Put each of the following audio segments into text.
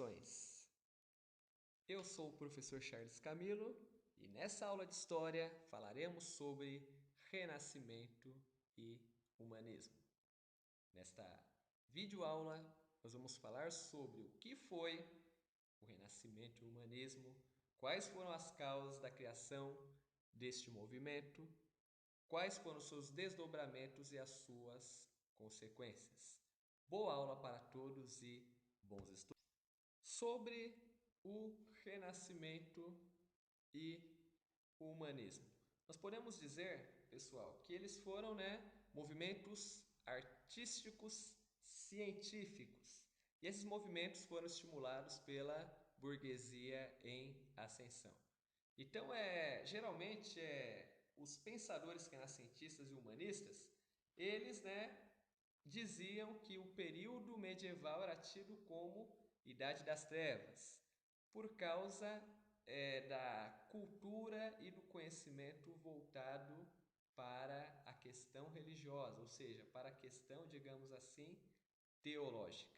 Saudações! Eu sou o professor Charles Camilo e nessa aula de História falaremos sobre Renascimento e Humanismo. Nesta videoaula nós vamos falar sobre o que foi o Renascimento e o Humanismo, quais foram as causas da criação deste movimento, quais foram os seus desdobramentos e as suas consequências. Boa aula para todos e bons estudos. Sobre o Renascimento e o humanismo. Nós podemos dizer, pessoal, que eles foram, movimentos artísticos científicos. E esses movimentos foram estimulados pela burguesia em ascensão. Então, geralmente, os pensadores renascentistas e humanistas, eles, diziam que o período medieval era tido como Idade das Trevas, por causa da cultura e do conhecimento voltado para a questão religiosa, ou seja, para a questão, digamos assim, teológica.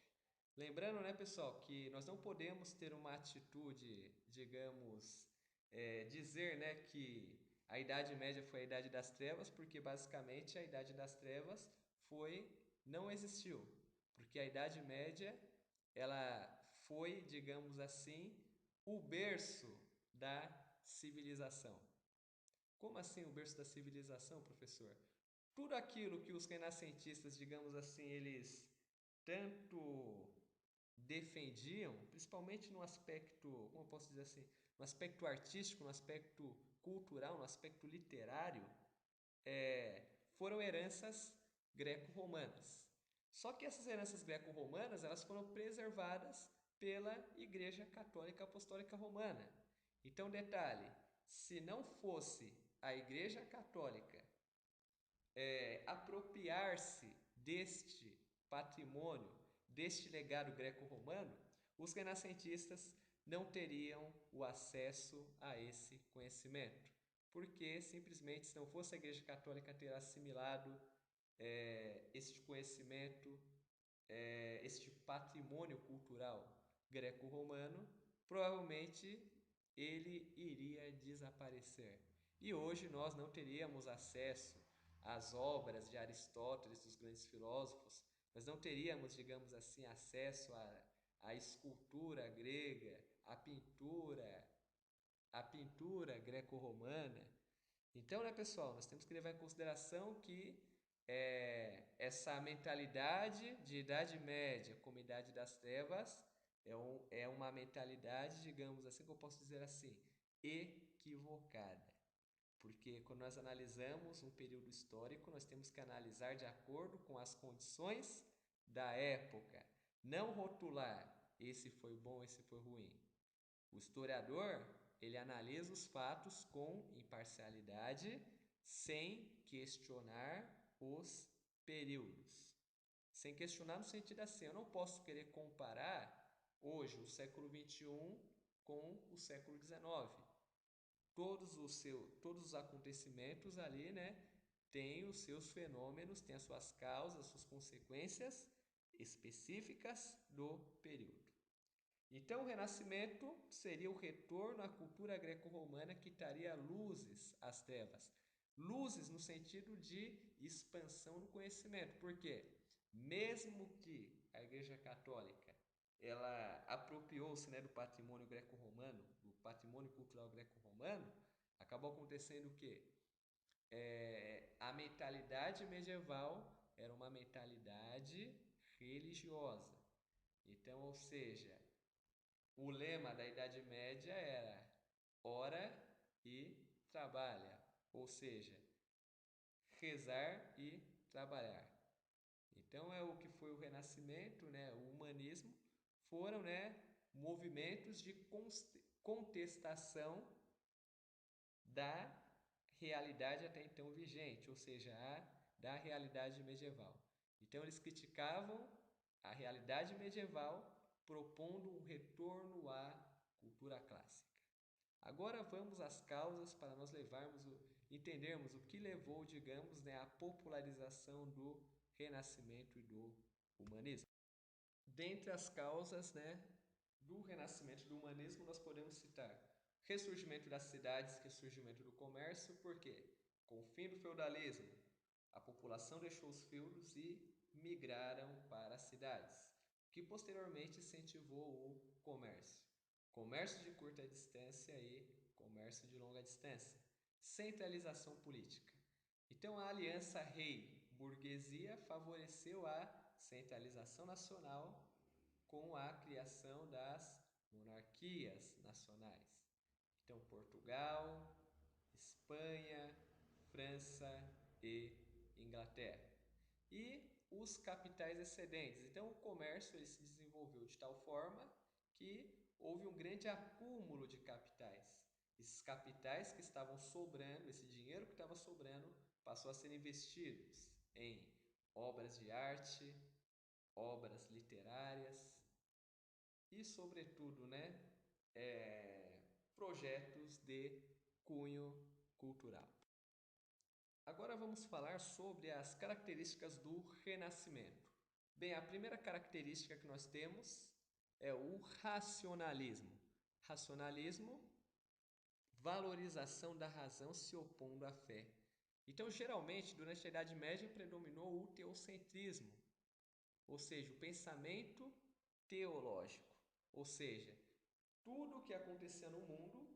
Lembrando, pessoal, que nós não podemos ter uma atitude, digamos, dizer, que a Idade Média foi a Idade das Trevas, porque basicamente a Idade das Trevas não existiu, porque a Idade Média ela foi, digamos assim, o berço da civilização. Como assim o berço da civilização, professor? Tudo aquilo que os renascentistas, digamos assim, eles tanto defendiam, principalmente no aspecto, como eu posso dizer assim, no aspecto artístico, no aspecto cultural, no aspecto literário, foram heranças greco-romanas. Só que essas heranças greco-romanas, elas foram preservadas pela Igreja Católica Apostólica Romana. Então, detalhe, se não fosse a Igreja Católica apropriar-se deste patrimônio, deste legado greco-romano, os renascentistas não teriam o acesso a esse conhecimento, porque simplesmente se não fosse a Igreja Católica ter assimilado este conhecimento, este patrimônio cultural greco-romano, provavelmente ele iria desaparecer. E hoje nós não teríamos acesso às obras de Aristóteles, dos grandes filósofos, nós não teríamos, digamos assim, acesso à escultura grega, à pintura greco-romana. Então, pessoal, nós temos que levar em consideração que essa mentalidade de Idade Média como Idade das Trevas é uma mentalidade, digamos assim, que eu posso dizer assim, equivocada. Porque quando nós analisamos um período histórico, nós temos que analisar de acordo com as condições da época. Não rotular, esse foi bom, esse foi ruim. O historiador, ele analisa os fatos com imparcialidade, sem questionar os períodos. Sem questionar no sentido assim, eu não posso querer comparar hoje o século XXI com o século XIX. Todos os acontecimentos ali, têm os seus fenômenos, têm as suas causas, as suas consequências específicas do período. Então, o Renascimento seria o retorno à cultura greco-romana que traria luzes às trevas. Luzes no sentido de expansão do conhecimento. Por quê? Mesmo que a Igreja Católica ela apropriou-se do patrimônio greco-romano, do patrimônio cultural greco-romano, acabou acontecendo o quê? A mentalidade medieval era uma mentalidade religiosa. Então, ou seja, o lema da Idade Média era ora e trabalha, ou seja, rezar e trabalhar. Então é o que foi o Renascimento, o humanismo, foram movimentos de contestação da realidade até então vigente, ou seja, da realidade medieval. Então eles criticavam a realidade medieval, propondo um retorno à cultura clássica. Agora vamos às causas para nós entendermos o que levou, digamos, à popularização do Renascimento e do humanismo. Dentre as causas, do renascimento do humanismo, nós podemos citar ressurgimento das cidades, ressurgimento do comércio, por quê? Com o fim do feudalismo, a população deixou os feudos e migraram para as cidades, que posteriormente incentivou o comércio. Comércio de curta distância e comércio de longa distância. Centralização política. Então, a aliança rei-burguesia favoreceu a centralização nacional com a criação das monarquias nacionais. Então, Portugal, Espanha, França e Inglaterra. E os capitais excedentes. Então, o comércio ele se desenvolveu de tal forma que houve um grande acúmulo de capitais. Esses capitais que estavam sobrando, esse dinheiro que estava sobrando, passou a ser investidos em obras de arte, obras literárias e, sobretudo, projetos de cunho cultural. Agora vamos falar sobre as características do Renascimento. Bem, a primeira característica que nós temos é o racionalismo. Racionalismo, valorização da razão se opondo à fé. Então, geralmente, durante a Idade Média, predominou o teocentrismo, ou seja, o pensamento teológico. Ou seja, tudo o que acontecia no mundo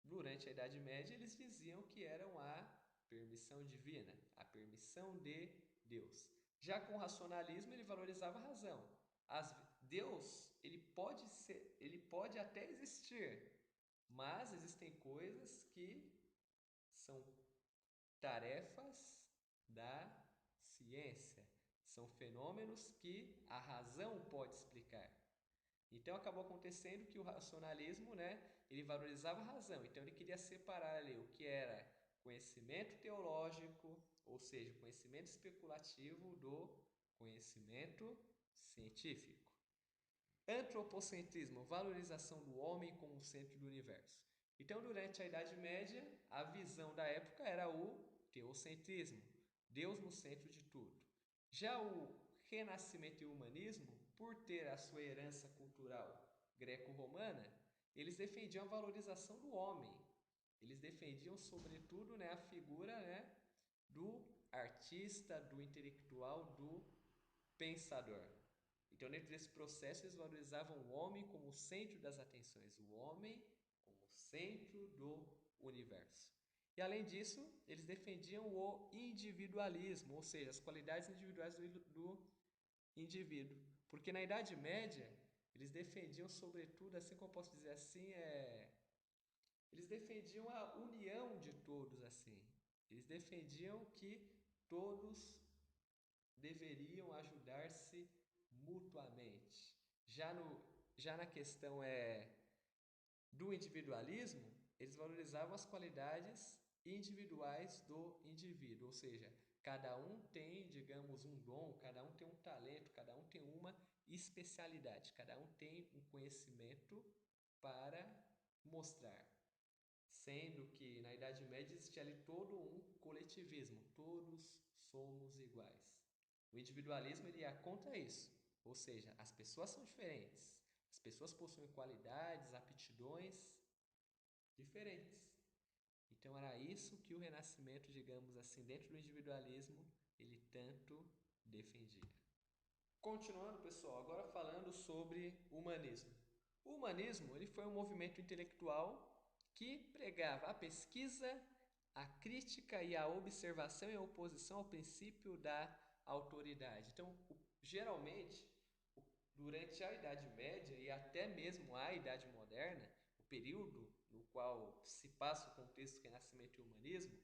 durante a Idade Média, eles diziam que eram a permissão divina, a permissão de Deus. Já com o racionalismo, ele valorizava a razão. Deus, ele pode até existir, mas existem coisas que são tarefas da ciência, são fenômenos que a razão pode explicar. Então acabou acontecendo que o racionalismo, ele valorizava a razão. Então ele queria separar ali o que era conhecimento teológico, ou seja, conhecimento especulativo do conhecimento científico. Antropocentrismo, valorização do homem como centro do universo. Então, durante a Idade Média, a visão da época era o teocentrismo, Deus no centro de tudo. Já o Renascimento e o Humanismo, por ter a sua herança cultural greco-romana, eles defendiam a valorização do homem. Eles defendiam, sobretudo, a figura do artista, do intelectual, do pensador. Então, dentro desse processo, eles valorizavam o homem como o centro das atenções, o homem como o centro do universo. E, além disso, eles defendiam o individualismo, ou seja, as qualidades individuais do indivíduo. Porque na Idade Média, eles defendiam, sobretudo, assim como eu posso dizer assim, eles defendiam a união de todos assim. Eles defendiam que todos deveriam ajudar-se mutuamente. Já na questão do individualismo, eles valorizavam as qualidades individuais do indivíduo, ou seja, cada um tem, digamos, um dom, cada um tem um talento, cada um tem uma especialidade, cada um tem um conhecimento para mostrar. Sendo que na Idade Média existia ali todo um coletivismo, todos somos iguais. O individualismo ele ia contra isso, ou seja, as pessoas são diferentes, as pessoas possuem qualidades, aptidões diferentes. Então era isso que o Renascimento, digamos assim, dentro do individualismo, ele tanto defendia. Continuando, pessoal, agora falando sobre o humanismo. O humanismo ele foi um movimento intelectual que pregava a pesquisa, a crítica e a observação em oposição ao princípio da autoridade. Então, geralmente, durante a Idade Média e até mesmo a Idade Moderna, o período no qual se passa o contexto do Renascimento e Humanismo,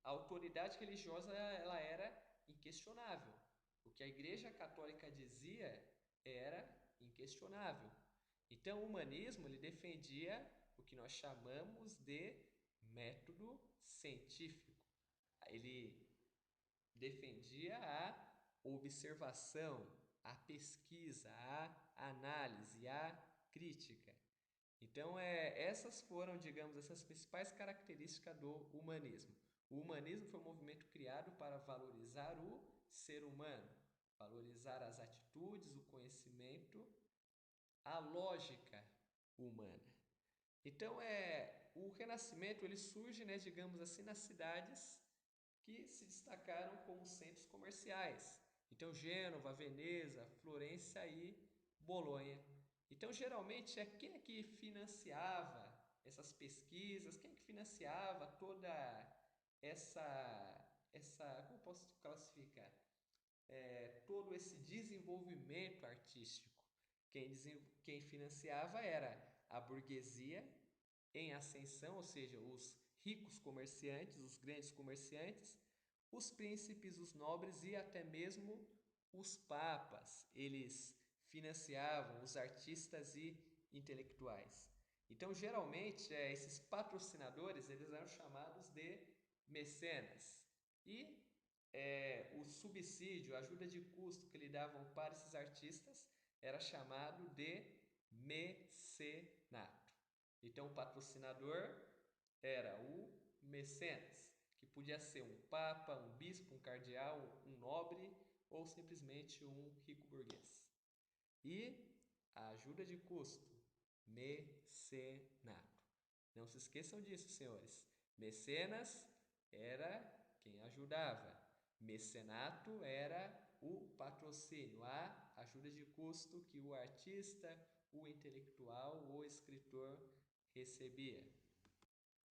a autoridade religiosa ela era inquestionável. O que a Igreja Católica dizia era inquestionável. Então, o humanismo ele defendia o que nós chamamos de método científico. Ele defendia a observação, a pesquisa, a análise, a crítica. Então, essas foram, digamos, essas principais características do humanismo. O humanismo foi um movimento criado para valorizar o ser humano, valorizar as atitudes, o conhecimento, a lógica, humana. Então, o Renascimento ele surge, né, digamos assim, nas cidades que se destacaram como centros comerciais. Então, Gênova, Veneza, Florença e Bolonha. Então, geralmente, quem é que financiava essas pesquisas, quem é que financiava toda essa, como eu posso classificar? Todo esse desenvolvimento artístico. Quem financiava era a burguesia em ascensão, ou seja, os ricos comerciantes, os grandes comerciantes, os príncipes, os nobres e até mesmo os papas. Eles financiavam os artistas e intelectuais. Então, geralmente, esses patrocinadores eles eram chamados de mecenas. E o subsídio, a ajuda de custo que lhe davam para esses artistas era chamado de mecenato. Então, o patrocinador era o mecenas, que podia ser um papa, um bispo, um cardeal, um nobre ou simplesmente um rico burguês. E a ajuda de custo, mecenato. Não se esqueçam disso, senhores. Mecenas era quem ajudava. Mecenato era o patrocínio, a ajuda de custo que o artista, o intelectual, o escritor recebia.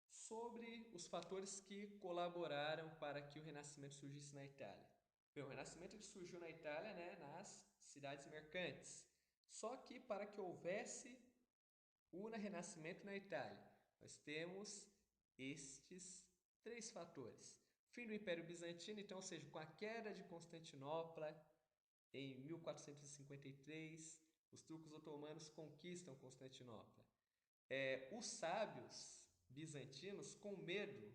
Sobre os fatores que colaboraram para que o Renascimento surgisse na Itália. Bem, o Renascimento ele surgiu na Itália, né, nas cidades mercantes. Só que para que houvesse o Renascimento na Itália, nós temos estes três fatores. Fim do Império Bizantino, então, ou seja, com a queda de Constantinopla em 1453, os turcos otomanos conquistam Constantinopla. Os sábios bizantinos, com medo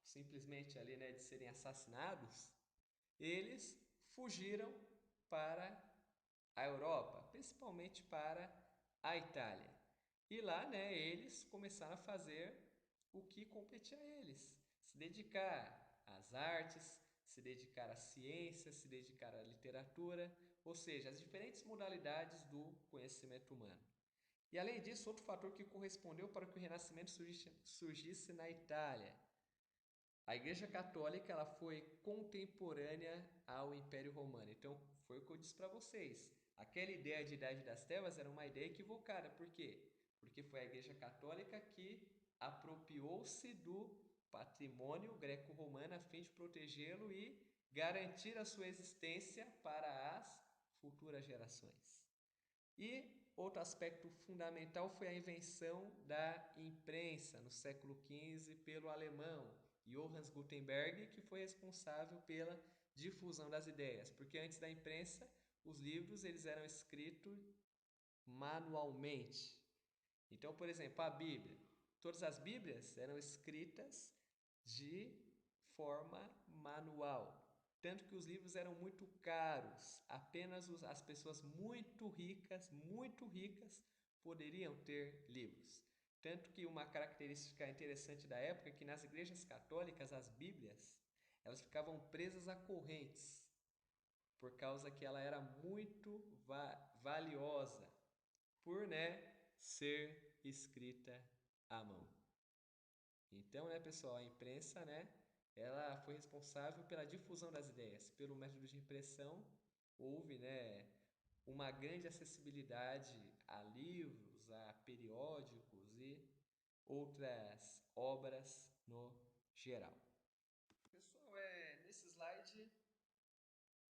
simplesmente ali, né, de serem assassinados, eles fugiram para a Europa, principalmente para a Itália. E lá, né, eles começaram a fazer o que competia a eles, se dedicar às artes, se dedicar à ciência, se dedicar à literatura, ou seja, as diferentes modalidades do conhecimento humano. E além disso, outro fator que correspondeu para que o Renascimento surgisse na Itália. A Igreja Católica ela foi contemporânea ao Império Romano. Então, foi o que eu disse para vocês. Aquela ideia de Idade das Trevas era uma ideia equivocada. Por quê? Porque foi a Igreja Católica que apropriou-se do patrimônio greco-romano a fim de protegê-lo e garantir a sua existência para as futuras gerações. E outro aspecto fundamental foi a invenção da imprensa no século XV pelo alemão Johannes Gutenberg, que foi responsável pela difusão das ideias, porque antes da imprensa os livros eles eram escritos manualmente. Então, por exemplo, a Bíblia, todas as Bíblias eram escritas de forma manual. Tanto que os livros eram muito caros, apenas as pessoas muito ricas, poderiam ter livros. Tanto que uma característica interessante da época é que nas igrejas católicas, as Bíblias, elas ficavam presas a correntes, por causa que ela era muito valiosa, por, né, ser escrita à mão. Então, né, pessoal, a imprensa, né, ela foi responsável pela difusão das ideias. Pelo método de impressão, houve, né, uma grande acessibilidade a livros, a periódicos e outras obras no geral. Pessoal, nesse slide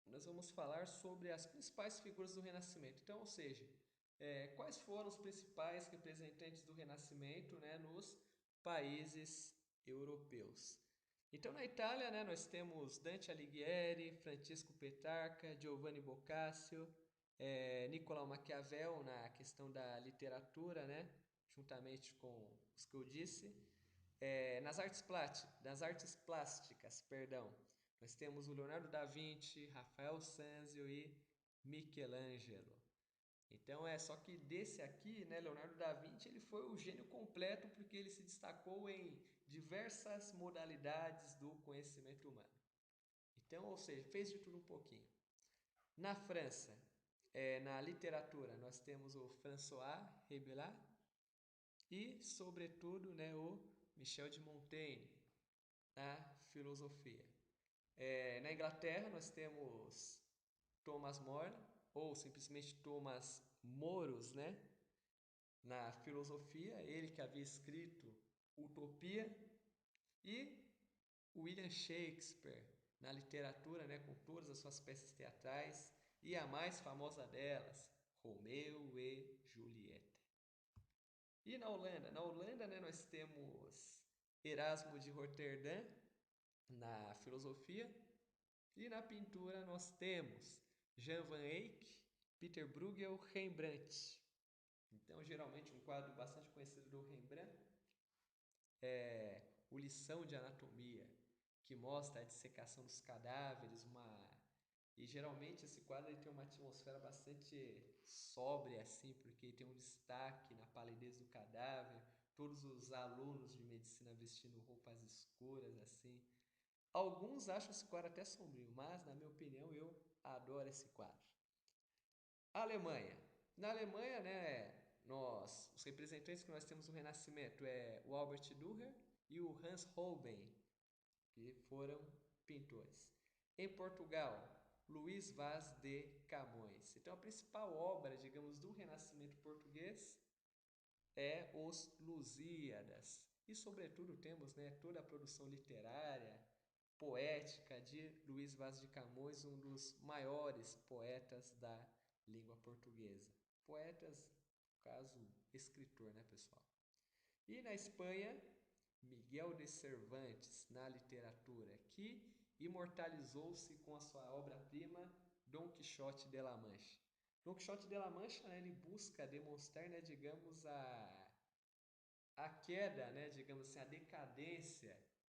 nós vamos falar sobre as principais figuras do Renascimento. Então, ou seja, quais foram os principais representantes do Renascimento, né, nos países europeus. Então, na Itália, né, nós temos Dante Alighieri, Francisco Petrarca, Giovanni Boccaccio, Nicolau Maquiavel na questão da literatura, né, juntamente com os que eu disse. Nas artes plásticas, perdão, nós temos o Leonardo da Vinci, Rafael Sanzio e Michelangelo. Então só que desse aqui, né, Leonardo da Vinci, ele foi o gênio completo porque ele se destacou em diversas modalidades do conhecimento humano. Então, ou seja, fez de tudo um pouquinho. Na França, na literatura, nós temos o François Rabelais, e, sobretudo, né, o Michel de Montaigne, na filosofia. Na Inglaterra, nós temos Thomas More, ou simplesmente Thomas Moros, né, na filosofia, ele que havia escrito Utopia, e William Shakespeare na literatura, né, com todas as suas peças teatrais, e a mais famosa delas, Romeu e Julieta. E na Holanda, né, nós temos Erasmo de Roterdã na filosofia, e na pintura nós temos Jan van Eyck, Peter Bruegel, Rembrandt. Então, geralmente, um quadro bastante conhecido do Rembrandt é o Lição de Anatomia, que mostra a dissecação dos cadáveres, e geralmente esse quadro ele tem uma atmosfera bastante sóbria, assim, porque tem um destaque na palidez do cadáver, todos os alunos de medicina vestindo roupas escuras, assim. Alguns acham esse quadro até sombrio, mas, na minha opinião, eu adoro esse quadro. Alemanha. Na Alemanha, né, os representantes que nós temos do Renascimento é o Albert Dürer e o Hans Holbein, que foram pintores. Em Portugal, Luís Vaz de Camões. Então, a principal obra, digamos, do Renascimento português é os Lusíadas. E, sobretudo, temos, né, toda a produção literária, poética de Luís Vaz de Camões, um dos maiores poetas da língua portuguesa. Poetas, no caso, escritor, né, pessoal? E na Espanha, Miguel de Cervantes, na literatura, que imortalizou-se com a sua obra-prima Dom Quixote de la Mancha. Dom Quixote de la Mancha, né, ele busca demonstrar, né, digamos, a queda, né, digamos assim, a decadência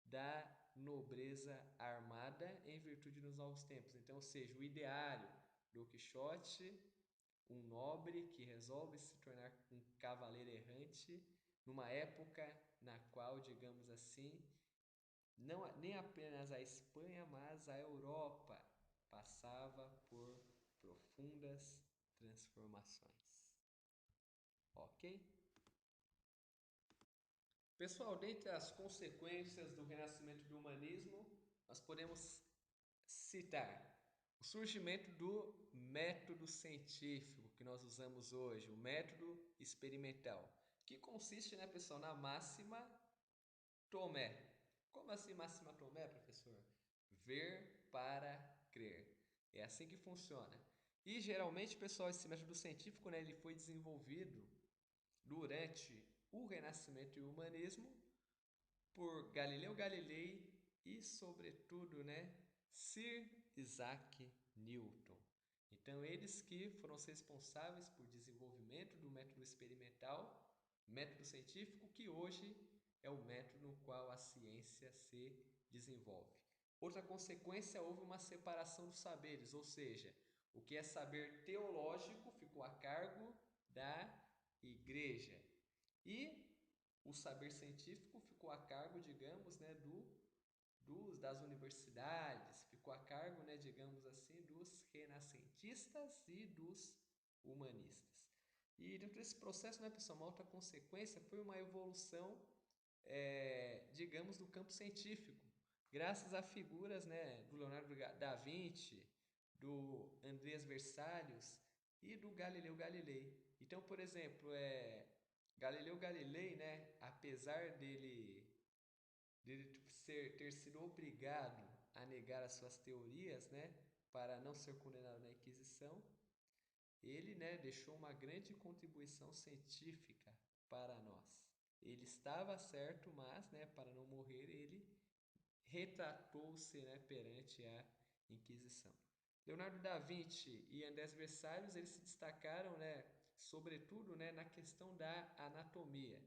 da nobreza armada em virtude dos novos tempos. Então, ou seja, o ideário do Quixote, um nobre que resolve se tornar um cavaleiro errante numa época na qual, digamos assim, não nem apenas a Espanha, mas a Europa passava por profundas transformações. Ok? Pessoal, dentre as consequências do renascimento do humanismo, nós podemos citar o surgimento do método científico que nós usamos hoje, o método experimental, que consiste, né, pessoal, na máxima Tomé. Como assim máxima Tomé, professor? Ver para crer. É assim que funciona. E geralmente, pessoal, esse método científico, né, ele foi desenvolvido durante o Renascimento e o Humanismo por Galileu Galilei e, sobretudo, né, Sir Isaac Newton. Então, eles que foram os responsáveis por desenvolvimento do método experimental, método científico, que hoje é o método no qual a ciência se desenvolve. Outra consequência, houve uma separação dos saberes, ou seja, o que é saber teológico ficou a cargo da igreja e o saber científico ficou a cargo, digamos, né, das universidades, ficou a cargo, né, digamos assim, dos renascentistas e dos humanistas. E dentro desse processo, né, pessoal, uma outra consequência foi uma evolução, digamos, do campo científico, graças a figuras, né, do Leonardo da Vinci, do Andrés Vesalius e do Galileu Galilei. Então, por exemplo, Galileu Galilei, né, apesar dele ter sido obrigado a negar as suas teorias, né, para não ser condenado na Inquisição, ele, né, deixou uma grande contribuição científica para nós. Ele estava certo, mas, né, para não morrer, ele retratou-se, né, perante a Inquisição. Leonardo da Vinci e Andrés Vesalius, eles se destacaram, né, sobretudo, né, na questão da anatomia.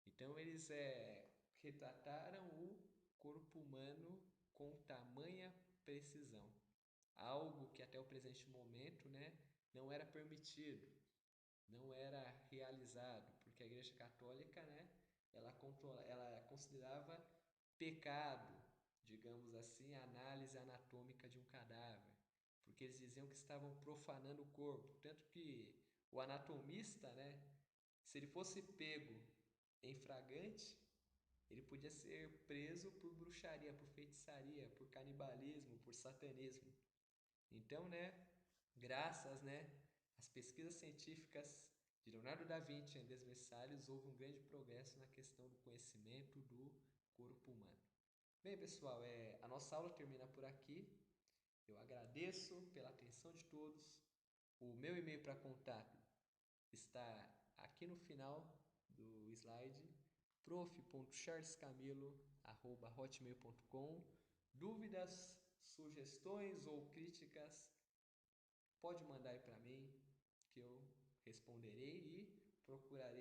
Então, eles retrataram o corpo humano com tamanha precisão, algo que até o presente momento, né, não era permitido, não era realizado, porque a Igreja Católica, né, ela considerava pecado, digamos assim, a análise anatômica de um cadáver, porque eles diziam que estavam profanando o corpo, tanto que o anatomista, né, se ele fosse pego vagante, ele podia ser preso por bruxaria, por feitiçaria, por canibalismo, por satanismo. Então, né, graças, né, às pesquisas científicas de Leonardo da Vinci e Andrés Vesalius, houve um grande progresso na questão do conhecimento do corpo humano. Bem, pessoal, a nossa aula termina por aqui. Eu agradeço pela atenção de todos. O meu e-mail para contato está aqui no final do slide, prof.charlescamilo@hotmail.com. Dúvidas, sugestões ou críticas, pode mandar aí para mim que eu responderei e procurarei